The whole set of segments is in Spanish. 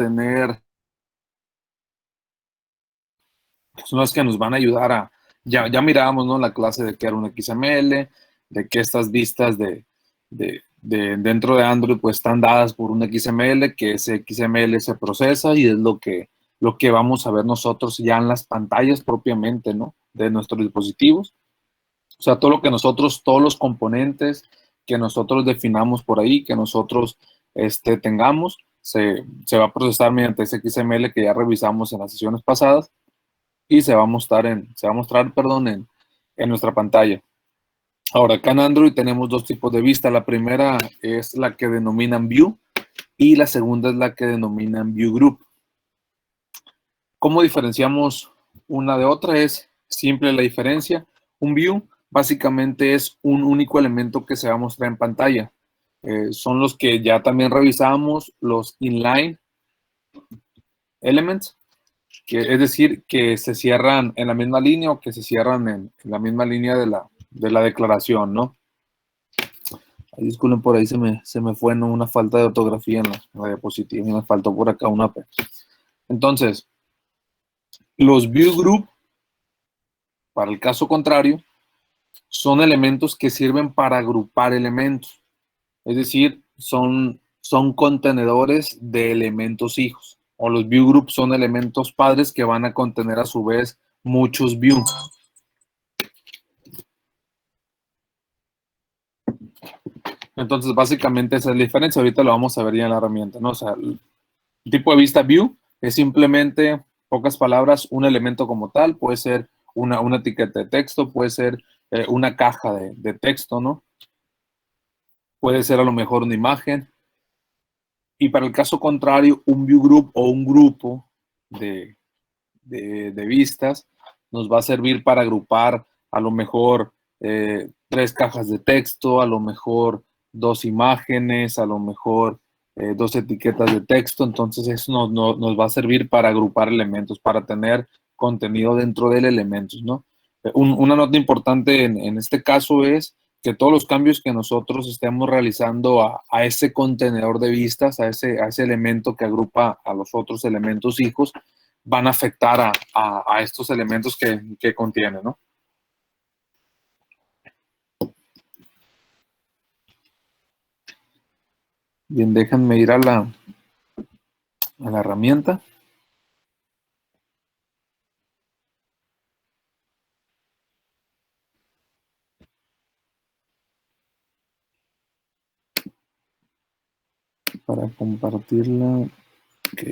tener, son las que nos van a ayudar a, ya mirábamos, ¿no? La clase de qué era un XML, de que estas vistas dentro de Android pues están dadas por un XML, que ese XML se procesa y es lo que vamos a ver nosotros ya en las pantallas propiamente, ¿no? De nuestros dispositivos. O sea, todo lo que nosotros, todos los componentes que nosotros definamos por ahí, que nosotros tengamos, se va a procesar mediante ese XML que ya revisamos en las sesiones pasadas y se va a mostrar, en nuestra pantalla. Ahora, acá en Android tenemos dos tipos de vista. La primera es la que denominan View y la segunda es la que denominan View Group. ¿Cómo diferenciamos una de otra? Es simple la diferencia. Un View básicamente es un único elemento que se va a mostrar en pantalla. Son los que ya también revisamos, los inline elements, que es decir, que se cierran en la misma línea o que se cierran en la misma línea de la declaración, ¿no? Ay, disculpen, por ahí se me fue, ¿no? Una falta de ortografía en la diapositiva y me faltó por acá una P. Entonces, los view group, para el caso contrario, son elementos que sirven para agrupar elementos. Es decir, son contenedores de elementos hijos. O los view groups son elementos padres que van a contener a su vez muchos views. Entonces, básicamente esa es la diferencia. Ahorita lo vamos a ver ya en la herramienta, ¿no? O sea, el tipo de vista view es simplemente, pocas palabras, un elemento como tal. Puede ser una etiqueta de texto, puede ser una caja de texto, ¿no? Puede ser a lo mejor una imagen. Y para el caso contrario, un view group o un grupo de vistas nos va a servir para agrupar a lo mejor 3 cajas de texto, a lo mejor 2 imágenes, a lo mejor 2 etiquetas de texto. Entonces eso nos va a servir para agrupar elementos, para tener contenido dentro del elemento, ¿no? Una nota importante en este caso es que todos los cambios que nosotros estemos realizando a ese contenedor de vistas, a ese elemento que agrupa a los otros elementos hijos, van a afectar a estos elementos que contiene, ¿no? Bien, déjenme ir a la herramienta. Para compartirla. Ok.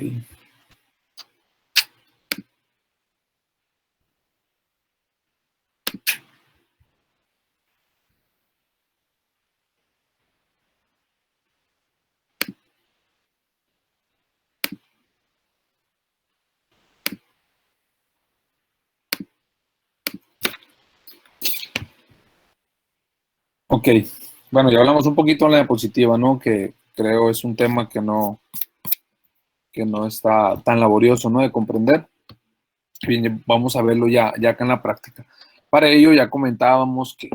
Ok, bueno, ya hablamos un poquito en la diapositiva, ¿no? Que creo es un tema que no está tan laborioso, ¿no? De comprender. Bien, vamos a verlo ya acá en la práctica. Para ello ya comentábamos que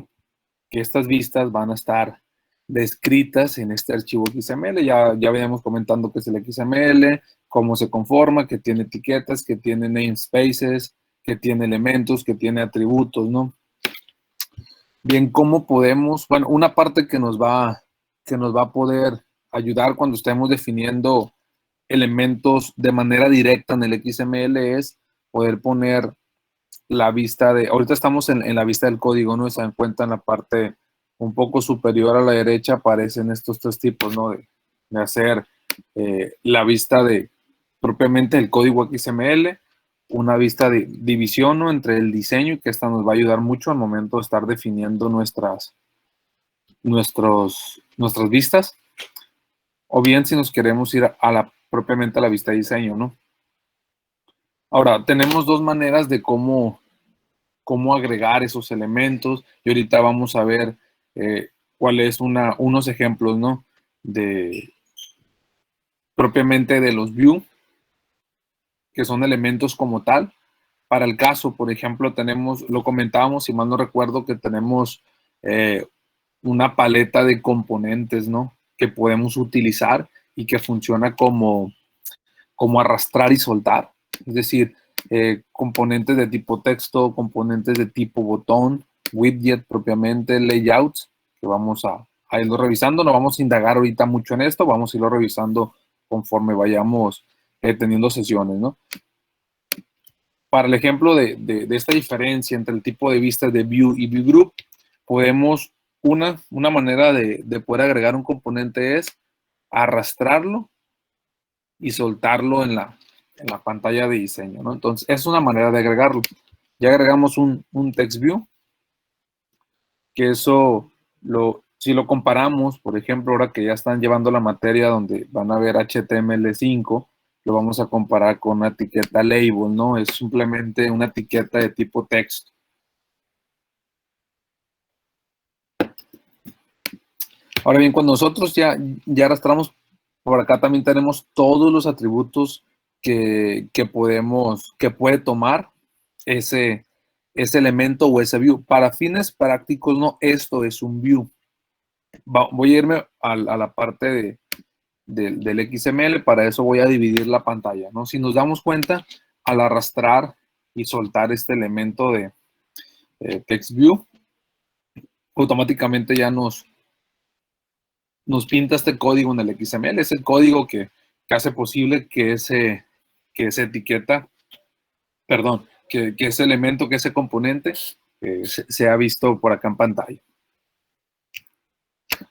estas vistas van a estar descritas en este archivo XML. Ya veníamos comentando qué es el XML, cómo se conforma, que tiene etiquetas, que tiene namespaces, que tiene elementos, que tiene atributos, ¿no? Bien, ¿cómo podemos? Bueno, una parte que nos va a poder ayudar cuando estemos definiendo elementos de manera directa en el XML es poder poner la vista de, ahorita estamos en la vista del código, ¿no? Y se dan cuenta en la parte un poco superior a la derecha aparecen estos 3 tipos, ¿no? De hacer la vista de propiamente el código XML, una vista de división, ¿no? Entre el diseño, y que esta nos va a ayudar mucho al momento de estar definiendo nuestras vistas, o bien si nos queremos ir propiamente a la vista de diseño, ¿no? Ahora, tenemos 2 maneras de cómo agregar esos elementos, y ahorita vamos a ver cuáles unos ejemplos, ¿no? Propiamente de los view, que son elementos como tal. Para el caso, por ejemplo, lo comentábamos, si mal no recuerdo, que tenemos una paleta de componentes, ¿no? Que podemos utilizar y que funciona como como arrastrar y soltar, es decir, componentes de tipo texto, componentes de tipo botón, widget propiamente, layouts, que vamos a irlo revisando. No vamos a indagar ahorita mucho en esto, vamos a irlo revisando conforme vayamos teniendo sesiones, ¿no? Para el ejemplo de esta diferencia entre el tipo de vistas de View y View Group, podemos, una manera de poder agregar un componente es arrastrarlo y soltarlo en la pantalla de diseño, ¿no? Entonces, es una manera de agregarlo. Ya agregamos un text view, que eso, si lo comparamos, por ejemplo, ahora que ya están llevando la materia donde van a ver HTML5, lo vamos a comparar con una etiqueta label, ¿no? Es simplemente una etiqueta de tipo texto. Ahora bien, cuando nosotros ya arrastramos, por acá también tenemos todos los atributos que puede tomar ese elemento o ese view. Para fines prácticos, no, esto es un view. Voy a irme a la parte del XML, para eso voy a dividir la pantalla, ¿no? Si nos damos cuenta, al arrastrar y soltar este elemento de text view, automáticamente ya nos pinta este código en el XML. Es el código que hace posible que esa etiqueta, perdón, que ese elemento, que ese componente sea visto por acá en pantalla.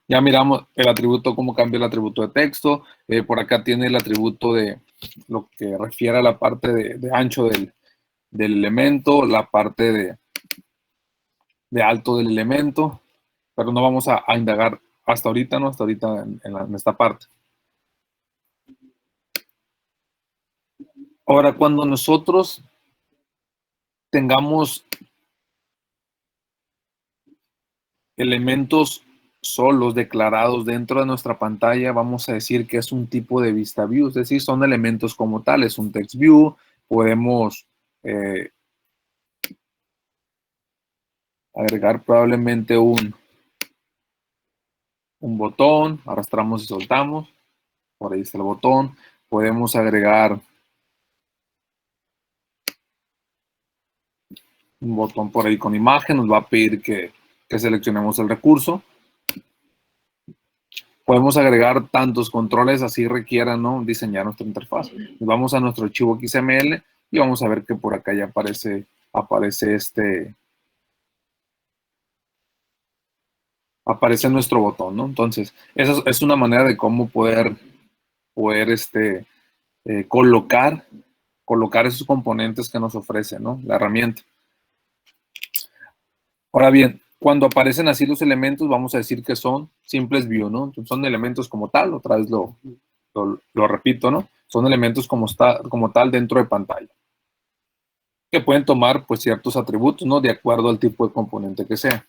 Ya miramos el atributo, cómo cambia el atributo de texto. Por acá tiene el atributo de lo que refiere a la parte de ancho del elemento, la parte de alto del elemento, pero no vamos a indagar hasta ahorita, ¿no? Hasta ahorita en esta parte. Ahora, cuando nosotros tengamos elementos solos declarados dentro de nuestra pantalla, vamos a decir que es un tipo de vista view, es decir, son elementos como tales, un text view, podemos agregar probablemente un botón, arrastramos y soltamos, por ahí está el botón, podemos agregar un botón por ahí con imagen, nos va a pedir que seleccionemos el recurso. Podemos agregar tantos controles así requieran, ¿no? Diseñar nuestra interfaz. Nos vamos a nuestro archivo XML y vamos a ver que por acá ya aparece nuestro botón, ¿no? Entonces, esa es una manera de cómo poder colocar esos componentes que nos ofrece, ¿no? La herramienta. Ahora bien, cuando aparecen así los elementos, vamos a decir que son simples view, ¿no? Son elementos como tal, otra vez lo repito, ¿no? Son elementos como tal dentro de pantalla, que pueden tomar pues ciertos atributos, ¿no? De acuerdo al tipo de componente que sea.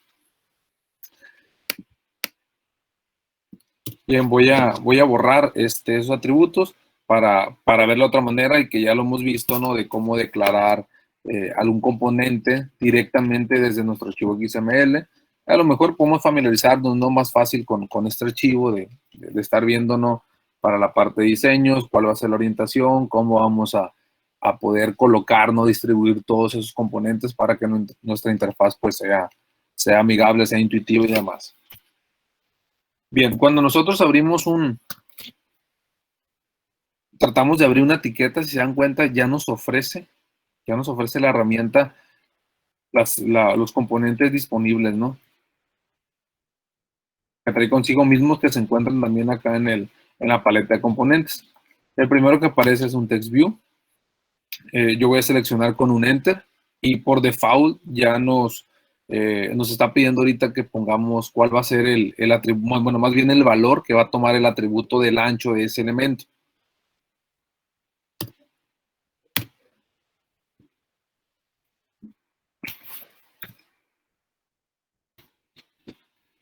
Bien, voy a borrar esos atributos para verlo de otra manera y que ya lo hemos visto, ¿no? De cómo declarar algún componente directamente desde nuestro archivo XML. A lo mejor podemos familiarizarnos, ¿no? Más fácil con este archivo de estar viendo, ¿no? Para la parte de diseños, cuál va a ser la orientación, cómo vamos a poder colocar, ¿no? Distribuir todos esos componentes para que nuestra interfaz pues sea amigable, sea intuitiva y demás. Bien, cuando nosotros tratamos de abrir una etiqueta, si se dan cuenta, ya nos ofrece la herramienta los componentes disponibles, ¿no? Que trae consigo mismos, que se encuentran también acá en la paleta de componentes. El primero que aparece es un text view. Yo voy a seleccionar con un enter y por default ya nos está pidiendo ahorita que pongamos cuál va a ser el atributo, bueno, más bien el valor que va a tomar el atributo del ancho de ese elemento.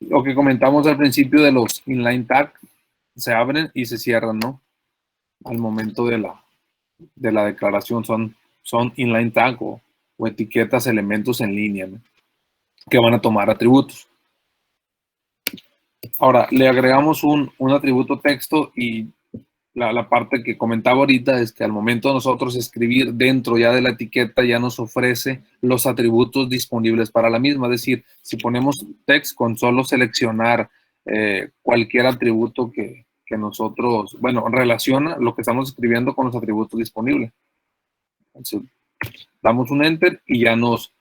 Lo que comentamos al principio de los inline tag, se abren y se cierran, ¿no? Al momento de la declaración son inline tag o etiquetas, elementos en línea, ¿no? Que van a tomar atributos. Ahora, le agregamos un atributo texto y la parte que comentaba ahorita es que al momento de nosotros escribir dentro ya de la etiqueta ya nos ofrece los atributos disponibles para la misma. Es decir, si ponemos text con solo seleccionar cualquier atributo que nosotros, bueno, relaciona lo que estamos escribiendo con los atributos disponibles. Entonces, damos un enter y ya nos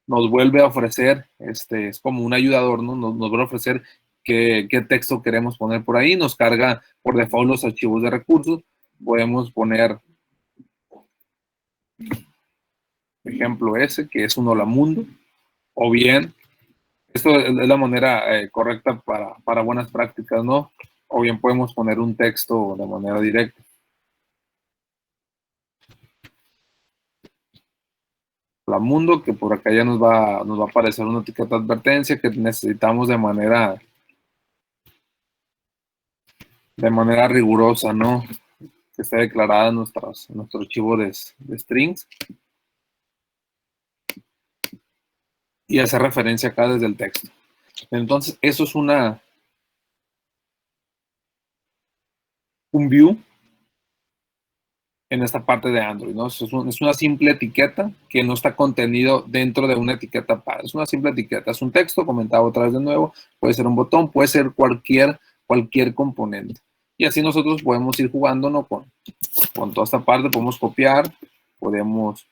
vuelve a ofrecer, es como un ayudador, ¿no? Nos vuelve a ofrecer qué texto queremos poner por ahí, nos carga por default los archivos de recursos, podemos poner, ejemplo ese, que es un hola mundo, o bien, esto es la manera correcta para buenas prácticas, ¿no? O bien podemos poner un texto de manera directa. Hola mundo, que por acá ya nos va a aparecer una etiqueta de advertencia que necesitamos de manera rigurosa, ¿no? Que esté declarada en nuestro archivo de strings y hacer referencia acá desde el texto. Entonces, eso es un view en esta parte de Android, ¿no? Es una simple etiqueta que no está contenido dentro de una etiqueta para. Es una simple etiqueta, es un texto, comentado otra vez de nuevo, puede ser un botón, puede ser cualquier componente. Y así nosotros podemos ir jugando, ¿no? Con toda esta parte, podemos copiar, podemos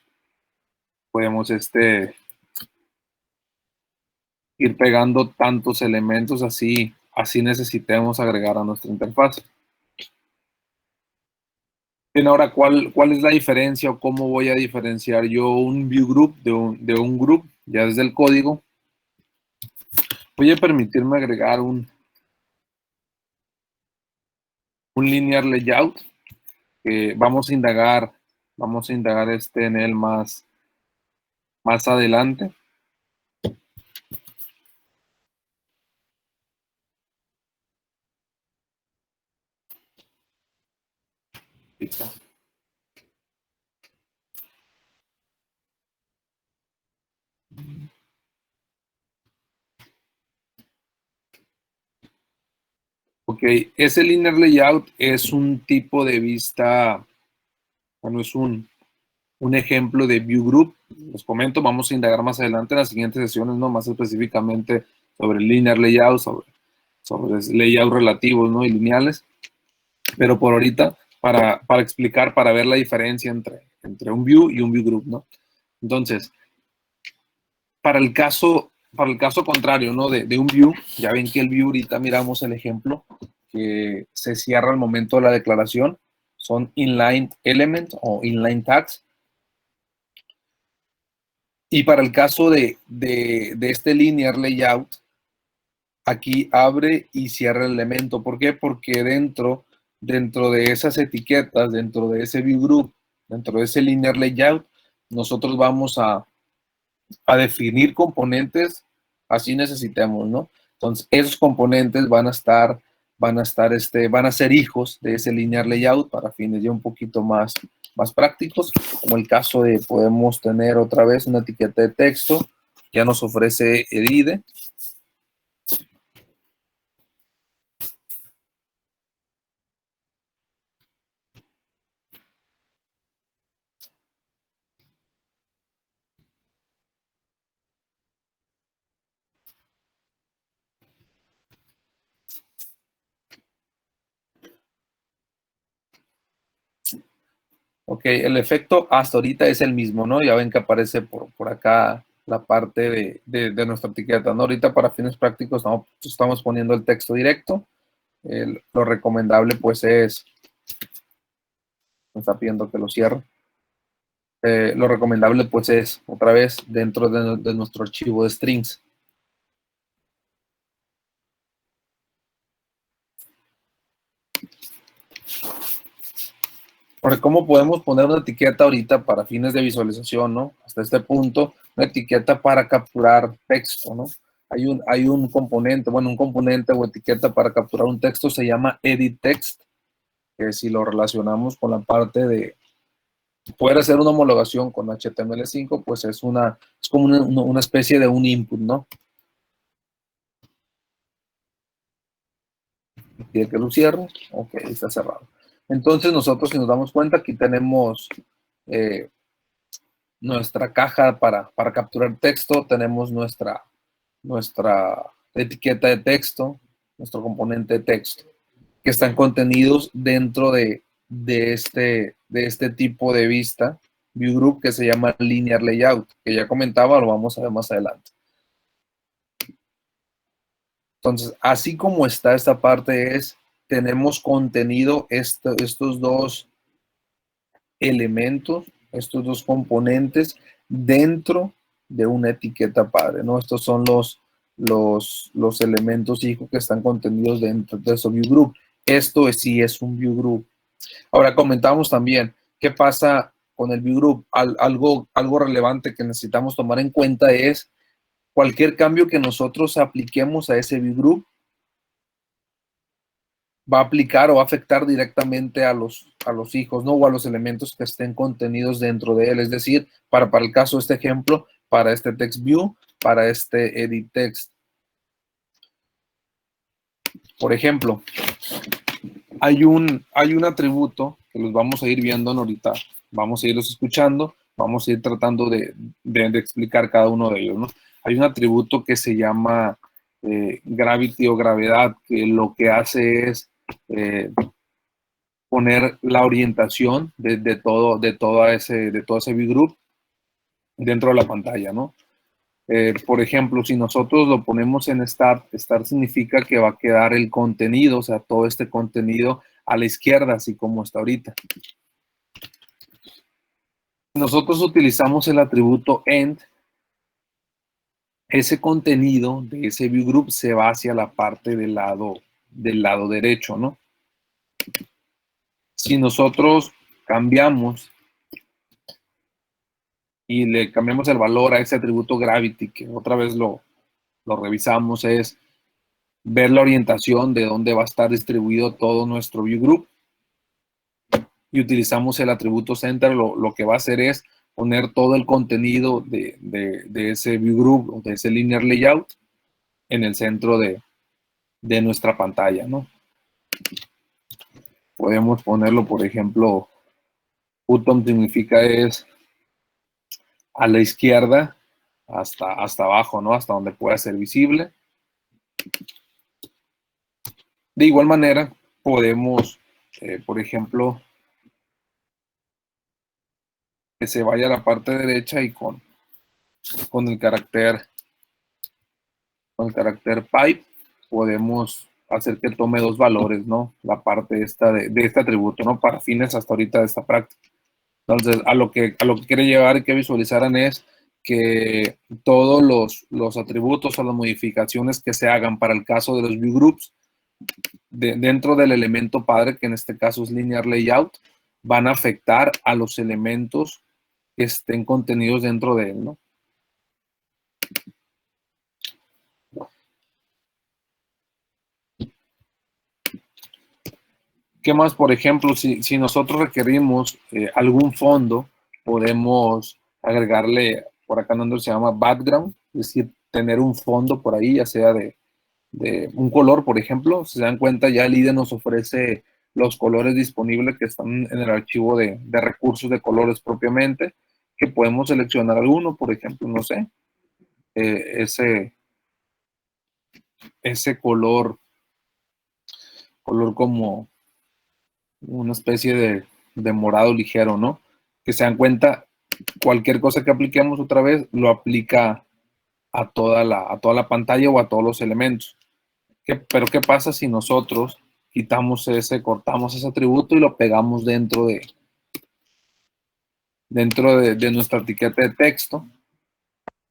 ir pegando tantos elementos así necesitemos agregar a nuestra interfaz. Bien, ahora, ¿cuál es la diferencia o cómo voy a diferenciar yo un view group de un group? Ya desde el código, voy a permitirme agregar un linear layout que vamos a indagar en él más adelante. Ok, ese linear layout es un tipo de vista, bueno, es un ejemplo de view group. Les comento, vamos a indagar más adelante en las siguientes sesiones, ¿no? Más específicamente sobre linear layout, sobre layout relativos, ¿no? Y lineales. Pero por ahorita, para explicar, para ver la diferencia entre un view y un view group, ¿no? Entonces, para el caso contrario, ¿no? De un view, ya ven que el view, ahorita miramos el ejemplo, que se cierra al momento de la declaración, son inline element o inline tags. Y para el caso de este linear layout, aquí abre y cierra el elemento. ¿Por qué? Porque dentro de esas etiquetas, dentro de ese view group, dentro de ese linear layout, nosotros vamos a definir componentes así necesitemos, ¿no? Entonces, esos componentes van a ser hijos de ese linear layout para fines ya un poquito más prácticos, como el caso de podemos tener otra vez una etiqueta de texto, ya nos ofrece edide. Ok, el efecto hasta ahorita es el mismo, ¿no? Ya ven que aparece por acá la parte de nuestra etiqueta, ¿no? Ahorita para fines prácticos estamos poniendo el texto directo. Lo recomendable pues es, me está pidiendo que lo cierre. Lo recomendable pues es, otra vez, dentro de nuestro archivo de strings. Porque ¿cómo podemos poner una etiqueta ahorita para fines de visualización, ¿no? Hasta este punto, una etiqueta para capturar texto, ¿no? Hay un componente, bueno, un componente o etiqueta para capturar un texto se llama edit text, que si lo relacionamos con la parte de poder hacer una homologación con HTML5, pues es como una especie de un input, ¿no? Quiere que lo cierre, ok, está cerrado. Entonces nosotros, si nos damos cuenta, aquí tenemos nuestra caja para capturar texto, tenemos nuestra etiqueta de texto, nuestro componente de texto, que están contenidos dentro de este tipo de vista, View Group, que se llama Linear Layout, que ya comentaba, lo vamos a ver más adelante. Entonces, así como está esta parte tenemos contenido, estos dos elementos, estos dos componentes dentro de una etiqueta padre, ¿no? Estos son los elementos hijo que están contenidos dentro de su view group. Esto sí es un view group. Ahora comentamos también qué pasa con el view group. Algo relevante que necesitamos tomar en cuenta es cualquier cambio que nosotros apliquemos a ese view group va a aplicar o va a afectar directamente a los hijos, ¿no? O a los elementos que estén contenidos dentro de él. Es decir, para el caso de este ejemplo, para este text view, para este edit text. Por ejemplo, hay un atributo que los vamos a ir viendo ahorita. Vamos a irlos escuchando, vamos a ir tratando de explicar cada uno de ellos, ¿no? Hay un atributo que se llama gravity o gravedad, que lo que hace es poner la orientación de todo ese view group dentro de la pantalla, ¿no? Por ejemplo, si nosotros lo ponemos en Start significa que va a quedar el contenido, o sea, todo este contenido a la izquierda, así como está ahorita. Si nosotros utilizamos el atributo End, ese contenido de ese view group se va hacia la parte del lado derecho, ¿no? Si nosotros cambiamos y le cambiamos el valor a ese atributo gravity, que otra vez lo revisamos, es ver la orientación de dónde va a estar distribuido todo nuestro view group, y utilizamos el atributo center, lo que va a hacer es poner todo el contenido de ese view group o de ese linear layout en el centro de nuestra pantalla, ¿no? Podemos ponerlo, por ejemplo, bottom significa es a la izquierda hasta abajo, ¿no? Hasta donde pueda ser visible. De igual manera, podemos, por ejemplo, que se vaya a la parte derecha y con el carácter pipe podemos hacer que tome dos valores, ¿no? La parte esta de este atributo, ¿no? Para fines hasta ahorita de esta práctica. Entonces, a lo que quiere llevar y que visualizaran es que todos los atributos o las modificaciones que se hagan para el caso de los view groups dentro del elemento padre, que en este caso es linear layout, van a afectar a los elementos que estén contenidos dentro de él, ¿no? ¿Qué más? Por ejemplo, si nosotros requerimos algún fondo, podemos agregarle, por acá donde se llama background, es decir, tener un fondo por ahí, ya sea de un color, por ejemplo. Si se dan cuenta, ya el IDE nos ofrece los colores disponibles que están en el archivo de recursos de colores propiamente, que podemos seleccionar alguno, por ejemplo, no sé, ese color como una especie de morado ligero, ¿no? Que se dan cuenta, cualquier cosa que apliquemos otra vez lo aplica a toda la pantalla o a todos los elementos. Pero ¿qué pasa si nosotros cortamos ese atributo y lo pegamos dentro de nuestra etiqueta de texto?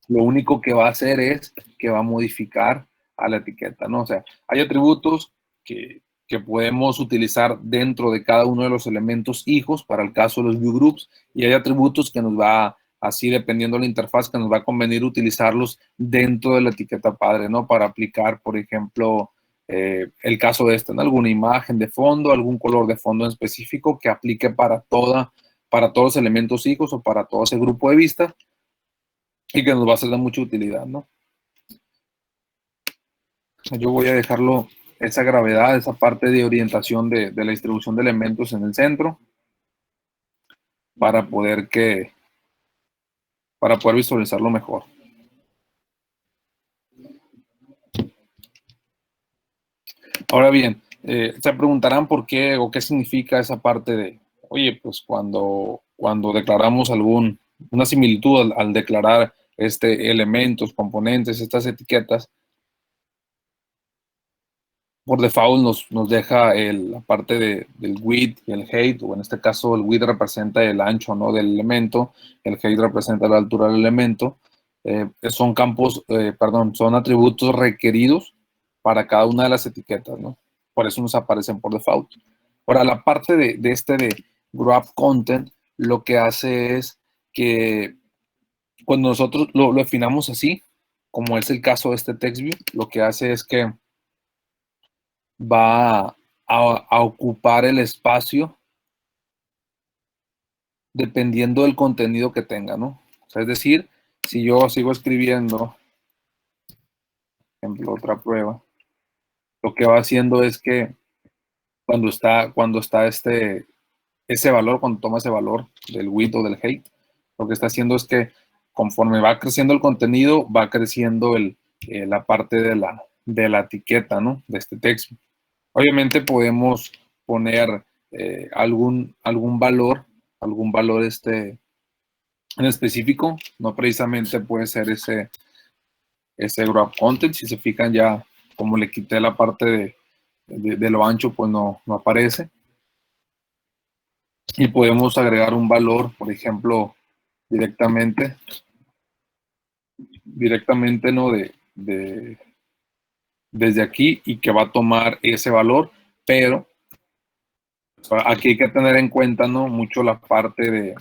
Lo único que va a hacer es que va a modificar a la etiqueta, ¿no? O sea, hay atributos que podemos utilizar dentro de cada uno de los elementos hijos para el caso de los view groups, y hay atributos que nos va, así dependiendo de la interfaz, que nos va a convenir utilizarlos dentro de la etiqueta padre, ¿no? Para aplicar, por ejemplo, el caso de ¿no? Alguna imagen de fondo, algún color de fondo en específico que aplique para todos los elementos hijos o para todo ese grupo de vista, y que nos va a ser de mucha utilidad, ¿no? Yo voy a dejarlo esa gravedad, esa parte de orientación de la distribución de elementos en el centro para poder visualizarlo mejor. Ahora bien, se preguntarán por qué o qué significa esa parte de, oye, pues cuando declaramos una similitud al declarar elementos, componentes, estas etiquetas, por default nos deja la parte del width y el height, o en este caso el width representa el ancho, ¿no?, del elemento, el height representa la altura del elemento. Son son atributos requeridos para cada una de las etiquetas, ¿no? Por eso nos aparecen por default. Ahora, la parte de graph content, lo que hace es que cuando nosotros lo definamos así, como es el caso de este text view, lo que hace es que va a ocupar el espacio dependiendo del contenido que tenga, ¿no? O sea, es decir, si yo sigo escribiendo, por ejemplo, otra prueba, lo que va haciendo es que cuando está ese valor, cuando toma ese valor del width o del height, lo que está haciendo es que conforme va creciendo el contenido, va creciendo la parte de la etiqueta, ¿no?, de este texto. Obviamente podemos poner algún valor en específico, no precisamente puede ser ese graph content. Si se fijan, ya como le quité la parte de lo ancho, pues no aparece. Y podemos agregar un valor, por ejemplo, directamente, ¿no?, desde aquí, y que va a tomar ese valor, pero aquí hay que tener en cuenta, ¿no?, mucho la parte de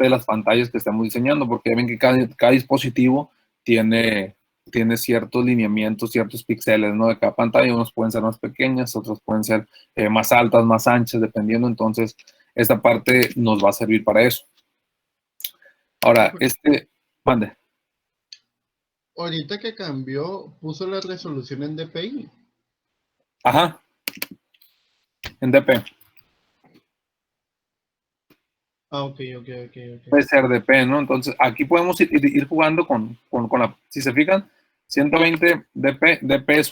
las pantallas que estamos diseñando, porque ya ven que cada dispositivo tiene ciertos lineamientos, ciertos píxeles, ¿no?, de cada pantalla. Unos pueden ser más pequeñas, otros pueden ser más altas, más anchas, dependiendo. Entonces, esta parte nos va a servir para eso. Ahora, mande. Ahorita que cambió, puso la resolución en DPI. Ajá. En DP. Ah, ok. Puede ser DP, ¿no? Entonces, aquí podemos ir jugando con la... Si se fijan, 120 DP. DP es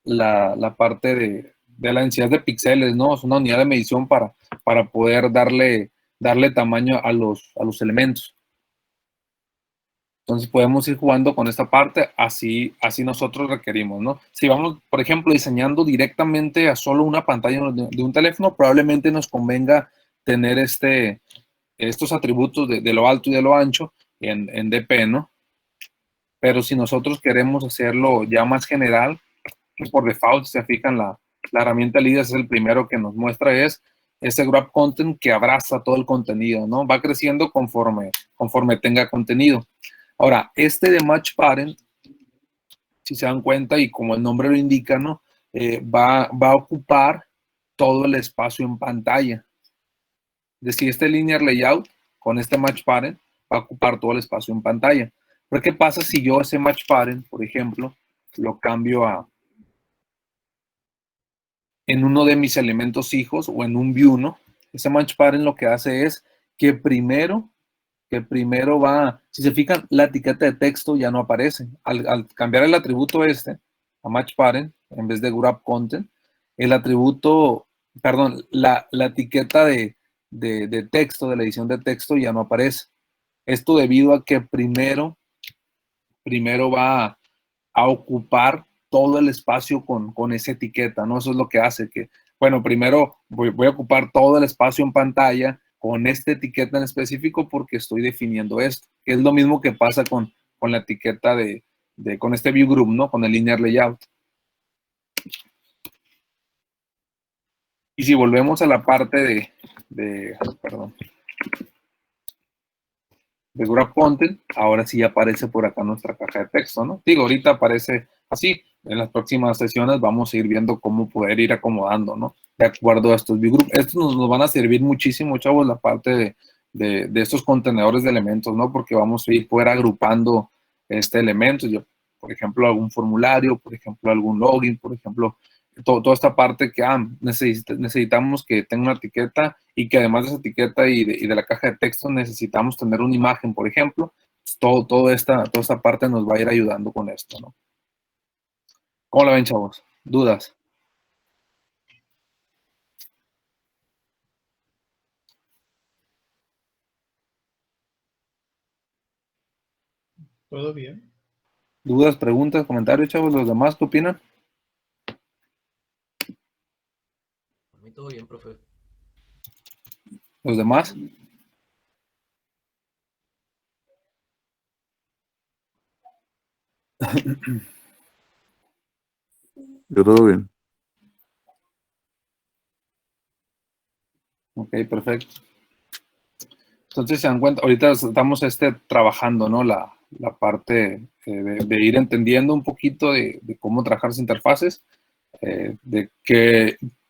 la parte de la densidad de píxeles, ¿no? Es una unidad de medición para poder darle tamaño a los elementos. Entonces podemos ir jugando con esta parte, así nosotros requerimos, ¿no? Si vamos, por ejemplo, diseñando directamente a solo una pantalla de un teléfono, probablemente nos convenga tener estos atributos de lo alto y de lo ancho en DP, ¿no? Pero si nosotros queremos hacerlo ya más general, que por default, si se fijan, la herramienta LIDAS es el primero que nos muestra, es ese graph content que abraza todo el contenido, ¿no? Va creciendo conforme tenga contenido. Ahora, de match parent, si se dan cuenta, y como el nombre lo indica, ¿no?, va a ocupar todo el espacio en pantalla. Es decir, linear layout con match parent va a ocupar todo el espacio en pantalla. Pero ¿qué pasa si yo ese match parent, por ejemplo, lo cambio en uno de mis elementos hijos o en un view, ¿no? Ese match parent lo que hace es que primero va, si se fijan, la etiqueta de texto ya no aparece. Al cambiar el atributo a match parent, en vez de graph content, el atributo, perdón, la etiqueta de texto, de la edición de texto, ya no aparece. Esto debido a que primero va a ocupar todo el espacio con esa etiqueta, ¿no? Eso es lo que hace que, bueno, primero voy a ocupar todo el espacio en pantalla con esta etiqueta en específico porque estoy definiendo esto, que es lo mismo que pasa con la etiqueta con este view group, ¿no? Con el linear layout. Y si volvemos a la parte de graph content, ahora sí aparece por acá nuestra caja de texto, ¿no? Digo, ahorita aparece así. En las próximas sesiones vamos a ir viendo cómo poder ir acomodando, ¿no?, de acuerdo a estos view groups. Estos nos van a servir muchísimo, chavos, la parte de estos contenedores de elementos, ¿no? Porque vamos a ir poder agrupando elementos. Yo, por ejemplo, algún formulario, por ejemplo, algún login, por ejemplo, toda esta parte que necesitamos que tenga una etiqueta y que además de esa etiqueta y de la caja de texto necesitamos tener una imagen, por ejemplo. Toda esta parte nos va a ir ayudando con esto, ¿no? ¿Cómo la ven, chavos? ¿Dudas? ¿Todo bien? ¿Dudas, preguntas, comentarios, chavos? ¿Los demás qué opinan? Por mí todo bien, profe. ¿Los demás? Yo todo bien. Ok, perfecto. Entonces se dan cuenta, ahorita estamos trabajando, ¿no? La parte de ir entendiendo un poquito de cómo trabajar las interfaces,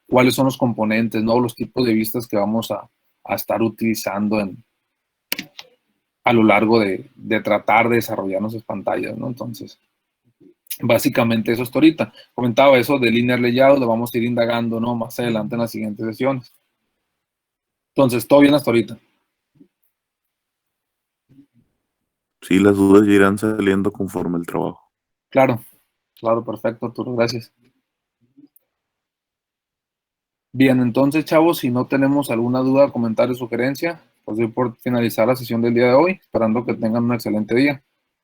cuáles son los componentes, ¿no? Los tipos de vistas que vamos a estar utilizando a lo largo de tratar de desarrollar nuestras pantallas, ¿no? Entonces, básicamente eso hasta ahorita. Comentaba eso de linear layout, lo vamos a ir indagando, ¿no? Más adelante en las siguientes sesiones. Entonces, todo bien hasta ahorita. Sí, las dudas ya irán saliendo conforme el trabajo. Claro, claro, perfecto, Arturo, gracias. Bien, entonces, chavos, si no tenemos alguna duda, comentario, sugerencia, pues doy por finalizar la sesión del día de hoy, esperando que tengan un excelente día.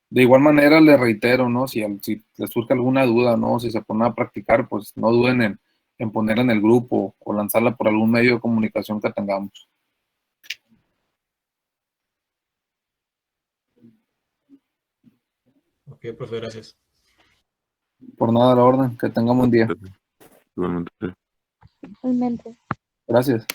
De igual manera, les reitero, ¿no? Si les surge alguna duda, ¿no? Si se ponen a practicar, pues no duden en ponerla en el grupo o lanzarla por algún medio de comunicación que tengamos. Ok, profe, gracias. Por nada a la orden, que tengan buen día. Igualmente. Igualmente. Gracias.